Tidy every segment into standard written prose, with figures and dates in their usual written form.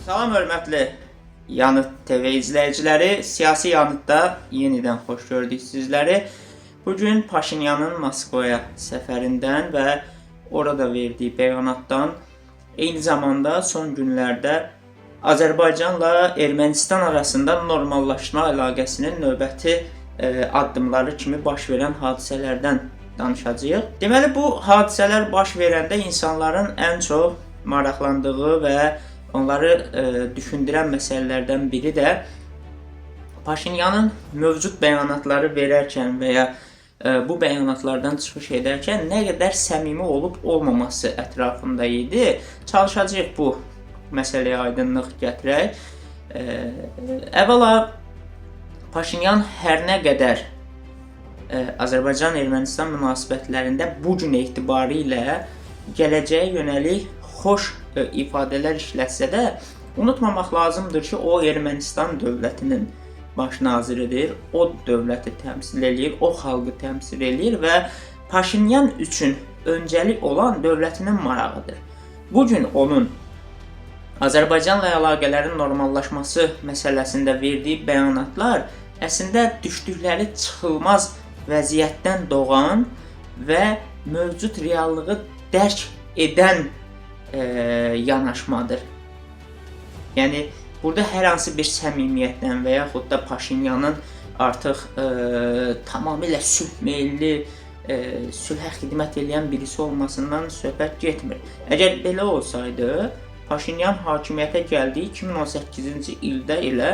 Salam hörmətli Yanıt TV izləyiciləri, siyasi yanıtda yenidən xoş gördük sizləri. Bugün Paşinyanın Moskvaya səfərindən və orada verdiyi bəyanatdan, eyni zamanda son günlərdə Azərbaycanla Ermənistan arasında normallaşma əlaqəsinin növbəti addımları kimi baş verən hadisələrdən danışacağıq. Deməli, bu hadisələr baş verəndə insanların ən çox maraqlandığı və onları düşündürən məsələlərdən biri də Paşinyanın mövcud bəyanatları verərkən və ya bu bəyanatlardan çıxış edərkən nə qədər səmimi olub olmaması ətrafında idi. Çalışacağıq bu məsələyə aydınlıq gətirək. Əvvəla Paşinyan hər nə qədər Azərbaycan-Ermənistan münasibətlərində bu gün etibarıyla gələcəyə yönəlik xoş ifadələr işlətsə də, unutmamaq lazımdır ki, o Ermənistan dövlətinin baş naziridir, o dövləti təmsil eləyir, o xalqı təmsil eləyir və Paşinyan üçün öncəlik olan dövlətinin marağıdır. Bugün onun Azərbaycanla əlaqələrin normallaşması məsələsində verdiyi bəyanatlar əslində düşdükləri çıxılmaz vəziyyətdən doğan və mövcud reallığı dərk edən yanaşmadır. Yəni, burada hər hansı bir səmimiyyətdən və yaxud da Paşinyanın artıq tamamilə sülh meyilli, sülhə xidmət edən birisi olmasından söhbət getmir. Əgər belə olsaydı, Paşinyan hakimiyyətə gəldiyi 2018-ci ildə ilə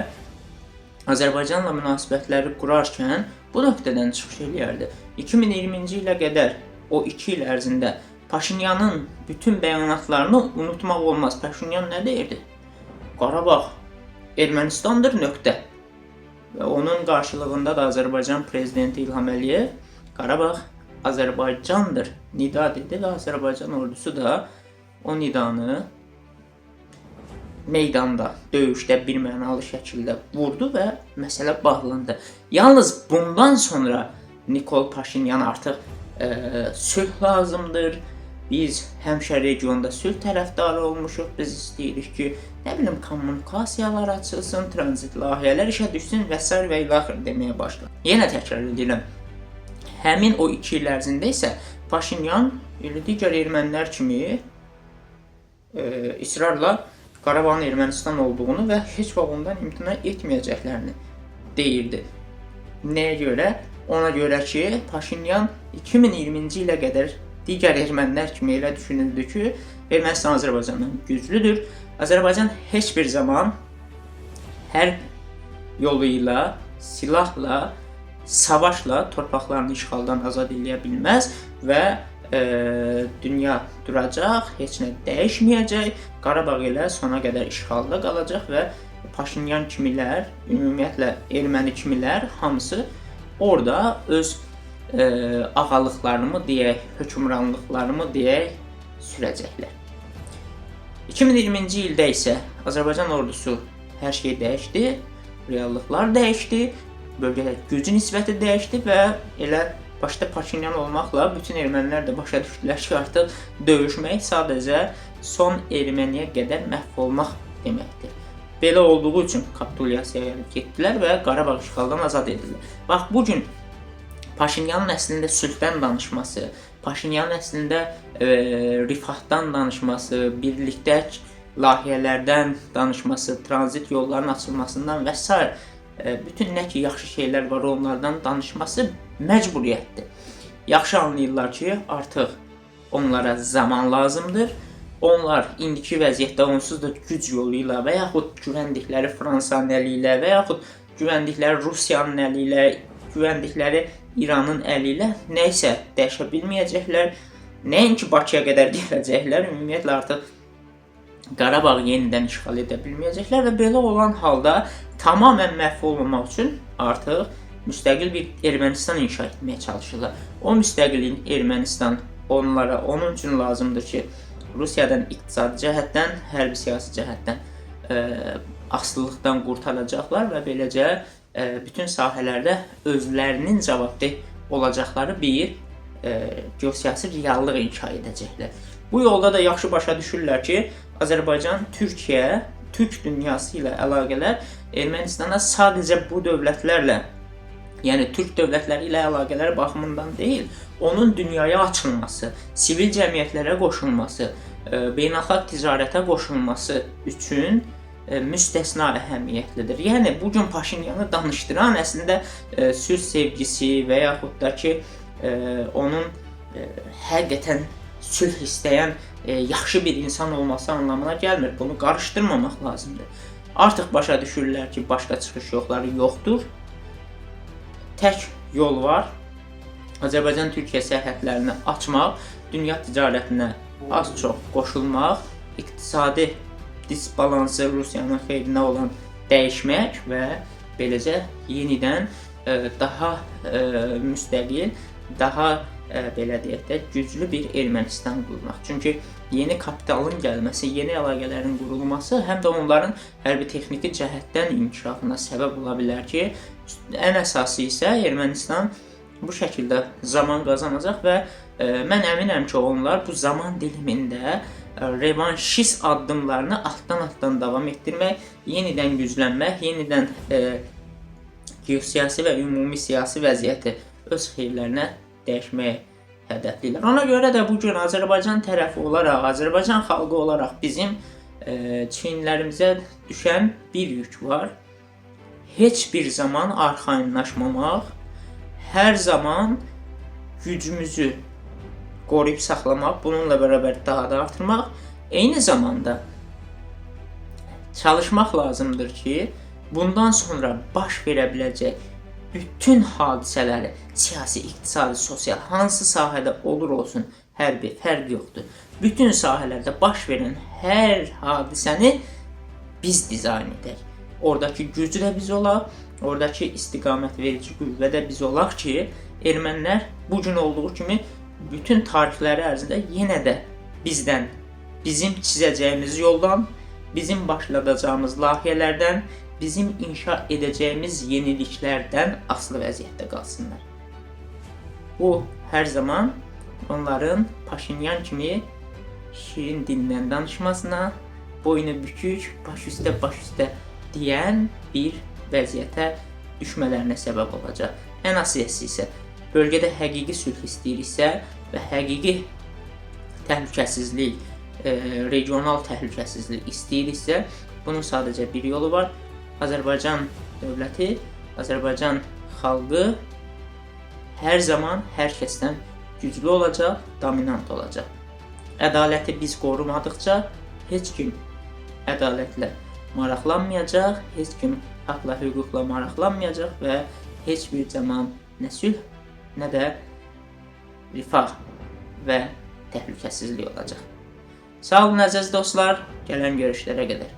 Azərbaycanla münasibətləri qurarkən bu nöqtədən çıxış eləyərdi. 2020-ci ilə qədər, o 2 il ərzində Paşinyanın bütün bəyanatlarını unutmaq olmaz. Paşinyan nə deyirdi? Qarabağ Ermənistandır, nöqtə. Və onun qarşılığında da Azərbaycan prezidenti İlham Əliyev Qarabağ Azərbaycandır nida dedi və Azərbaycan ordusu da o nidanı meydanda, döyüşdə birmənalı şəkildə vurdu və məsələ bağlandı. Yalnız bundan sonra Nikol Paşinyan artıq sülh lazımdır, biz həmişə regionda sülh tərəfdarı olmuşuq, biz istəyirik ki, nə bilim, kommunikasiyalar açılsın, tranzit layihələr işə düşsün və s. və ilaxır deməyə başladı. Yenə təkrar edirəm, həmin o 2 il ərzində isə Paşinyan digər ermənilər kimi israrla Qarabağın Ermənistan olduğunu və heç vaxt ondan imtina etməyəcəklərini deyirdi. Nəyə görə? Ona görə ki, Paşinyan 2020-ci ilə qədər digər ermənilər kimi elə düşünüldü ki, Ermənistan Azərbaycandan güclüdür. Azərbaycan heç bir zaman hərb yolu ilə, silahla, savaşla torpaqlarını işğaldan azad eləyə bilməz və dünya duracaq, heç nə dəyişməyəcək, Qarabağ ilə sona qədər işğalda qalacaq və Paşinyan kimilər, ümumiyyətlə erməni kimilər hamısı orada öz ağalıqlarını deyək, hökmranlıqlarını deyək, sürəcəklər. 2020-ci ildə isə Azərbaycan ordusu hər şey dəyişdi, reallıqlar dəyişdi, bölgədə güc nisbəti dəyişdi və elə başda Paşinyan olmaqla bütün ermənilər də başa düşdülər ki, artıq döyüşmək sadəcə son erməniyə qədər məhv olmaq deməkdir. Belə olduğu üçün kapitulyasiyaya getdilər və Qarabağ işğaldan azad edildi. Bax, bugün Paşinyanın əslində sülhdən danışması, Paşinyanın əslində rifahdan danışması, birlikdə layihələrdən danışması, tranzit yolların açılmasından və s. Bütün nə ki yaxşı şeylər var, onlardan danışması məcburiyyətdir. Yaxşı anlayırlar ki, artıq onlara zaman lazımdır. Onlar indiki vəziyyətdə onsuz da güc yolu ilə və yaxud güvəndikləri Fransanın əli ilə və yaxud güvəndikləri Rusiyanın əli ilə, güvəndikləri İranın əli ilə nə isə dəyişə bilməyəcəklər. Nəinki Bakıya qədər gələcəklər, ümumiyyətlə artıq Qarabağı yenidən işğal edə bilməyəcəklər və belə olan halda tamamən məhv olmamaq üçün artıq müstəqil bir Ermənistan inşa etməyə çalışırlar. O müstəqil Ermənistan onlara onun üçün lazımdır ki, Rusiyadan iqtisadi cəhətdən, hərbi siyasi cəhətdən asılılıqdan qurtaracaqlar və beləcə bütün sahələrdə özlərinin cavabdeh olacaqları bir geosiyasi reallıq inşa edəcəklər. Bu yolda da yaxşı başa düşürlər ki, Azərbaycan Türkiyə Türk dünyası ilə əlaqələr Ermənistana sadəcə bu dövlətlərlə, yəni Türk dövlətləri ilə əlaqələr baxımından deyil, onun dünyaya açılması, sivil cəmiyyətlərə qoşulması, beynəlxalq ticarətə qoşulması üçün müstəsna əhəmiyyətlidir. Yəni bu gün Paşinyanı danışdıran əslində sülh sevgisi və yaxud da ki onun həqiqətən sülh istəyən yaxşı bir insan olması anlamına gəlmir. Bunu qarışdırmamaq lazımdır. Artıq başa düşürlər ki, başqa çıxış yolları yoxdur. Tək yol var. Azərbaycan-Türkiyə sərhədlərini açmaq, dünya ticarətinə az-çox qoşulmaq, iqtisadi disbalansı Rusiyanın xeyrinə olan dəyişmək və beləcə yenidən daha müstəqil, daha belə deyək də güclü bir Ermənistan qurmaq. Çünki yeni kapitalın gəlməsi, yeni əlaqələrin qurulması həm də onların hərbi texniki cəhətdən inkişafına səbəb ola bilər ki, ən əsası isə Ermənistan bu şəkildə zaman qazanacaq və mən əminəm ki, onlar bu zaman dilimində revanşist addımlarını altdan davam etdirmək, yenidən güclənmək, yenidən geosiyasi və ümumi siyasi vəziyyəti öz xeyirlərinə dəyişməyə hədəfləyirlər. Ona görə də bu gün Azərbaycan tərəfi olaraq, Azərbaycan xalqı olaraq bizim çiyinlərimizə düşən bir yük var. Heç bir zaman arxayınlaşmamaq, hər zaman gücümüzü qoruyub saxlamaq, bununla bərabər daha da artırmaq, eyni zamanda çalışmaq lazımdır ki, bundan sonra baş verə biləcək bütün hadisələri, siyasi, iqtisadi, sosial, hansı sahədə olur olsun, hərbi, fərq yoxdur. Bütün sahələrdə baş verən hər hadisəni biz dizayn edək. Oradakı gücü də biz olaq, oradakı istiqamət verici qüvvə də biz olaq ki, ermənilər bu gün olduğu kimi bütün tarixləri ərzində yenə də bizdən, bizim çizəcəyimiz yoldan, bizim başladacağımız layihələrdən, bizim inşa edəcəyimiz yeniliklərdən asılı vəziyyətdə qalsınlar. Bu hər zaman onların Paşinyan kimi şirin dillə danışmasına, boynu bükük, baş üstə deyən bir vəziyyətə düşmələrinə səbəb olacaq. Ən əsası isə bölgədə həqiqi sülh istəyiriksə və həqiqi təhlükəsizlik, regional təhlükəsizlik istəyiriksə, bunun sadəcə bir yolu var. Azərbaycan dövləti, Azərbaycan xalqı hər zaman hər kəsdən güclü olacaq, dominant olacaq. Ədaləti biz qorumadıqca heç kim ədalətlə maraqlanmayacaq, heç kim haqla, hüquqla maraqlanmayacaq və heç bir zaman nə sülh, nə də rifah və təhlükəsizlik olacaq. Sağ olun əziz dostlar, gələn görüşlərə qədər.